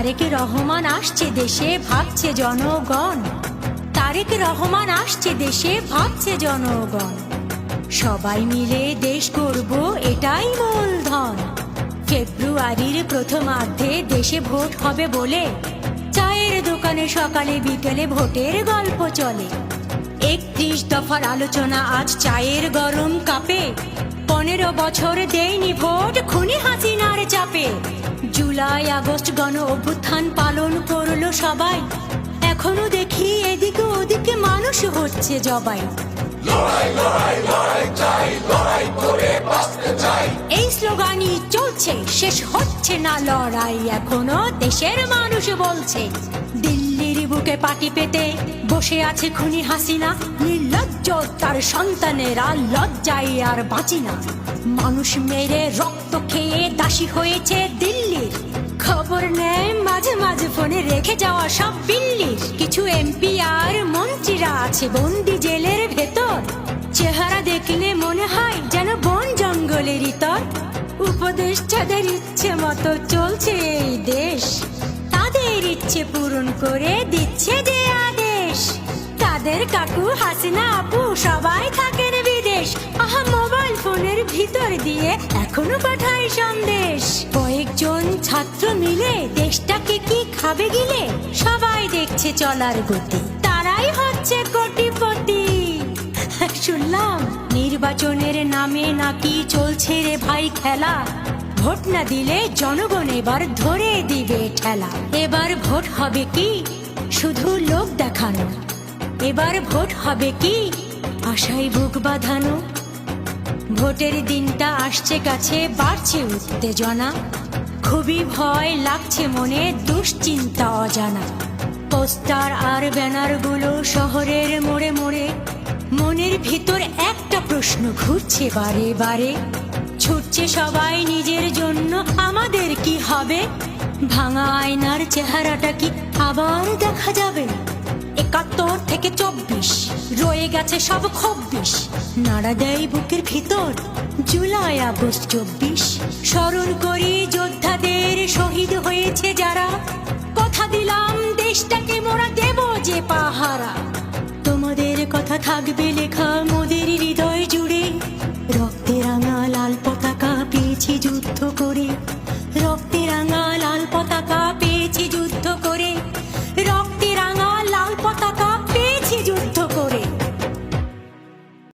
তারেক রহমান আসছে দেশে, ভাবছে জনগণ। তারেক রহমান আসছে দেশে, ভাবছে জনগণ। সবাই মিলে দেশ করব, এটাই মূলধন। ফেব্রুয়ারির প্রথমার্ধে দেশে ভোট হবে বলে চায়ের দোকানে সকালে বিকেলে ভোটের গল্প চলে। 31 দফার আলোচনা আজ চায়ের গরম কাপে। 15 বছর দেয়নি ভোট, খুনি হাসিনার চাপে। জুলাই আগস্ট গণ অভ্যুত্থান পালন করলো সবাই। এখনো দেখি এদিকে ওদিকে মানুষ হচ্ছে জবাই। এই স্লোগানই চলছে, শেষ হচ্ছে না লড়াই। এখনো দেশের মানুষ বলছে। দিল্লির বুকে পাটি পেতে বসে আছে খুনি হাসিনা। নির্লজ্জ তার সন্তানেরা লজ্জায় আর বাঁচি না। মানুষ মেরে রক্ত খেয়ে দাসী হয়েছে দিল্লির। খবর নেয় মাঝে মাঝে ফোনে রেখে যাওয়া সব বিল্লির। কিছু এমপি আর মন্ত্রীরা আছে বন্দি জেলের ভেতর। চেহারা দেখলে মনে হয় যেন বন জঙ্গলের ইতর। উপদেষ্টাদের ইচ্ছে মতো চলছে এই দেশ। তাদের ইচ্ছে পূরণ করে দিচ্ছে যে আদেশ। তাদের কাকু হাসিনা আপু সবাই থাকেন বিদেশ। আহা, মোবাইল ফোনের ভিতর দিয়ে এখনো পাঠায় সন্দেশ। কয়েকজন ছাত্র মিলে দেশটাকে কি খাবে গিলে। সবাই দেখছে চলার গতি, তারাই হচ্ছে কোটিপতি। শুনলাম নির্বাচনের নামে নাকি চলছে রে ভাই খেলা। ভোট না দিলে জনগণ এবার ধরে দিবে ঠেলা। এবার ভোট হবে কি শুধু লোক দেখানো। এবার ভোট হবে কি আশায় বুক বাঁধানো। ভোটের দিনটা আসছে কাছে, বাড়ছে উত্তেজনা। খুবই ভয় লাগছে মনে, দুশ্চিন্তা অজানা। পোস্টার আর ব্যানারগুলো শহরের মোড়ে মোড়ে। মনের ভিতর একটা প্রশ্ন ঘুরছে বারে বারে। ছুটছে সবাই নিজের জন্য, আমাদের কি হবে। ভাঙা আয়নার চেহারাটা কি আবার দেখা যাবে। 71 থেকে 24 রয়ে গেছে সব 26। নাড়া দেয় বুকের ভিতর জুলাই আগস্ট 24। স্মরণ করি যোদ্ধাদের, শহীদ হয়েছে যারা। কথা দিলাম দেশটাকে মোরা দেব যে পাহারা। তোমাদের কথা থাকবে লেখা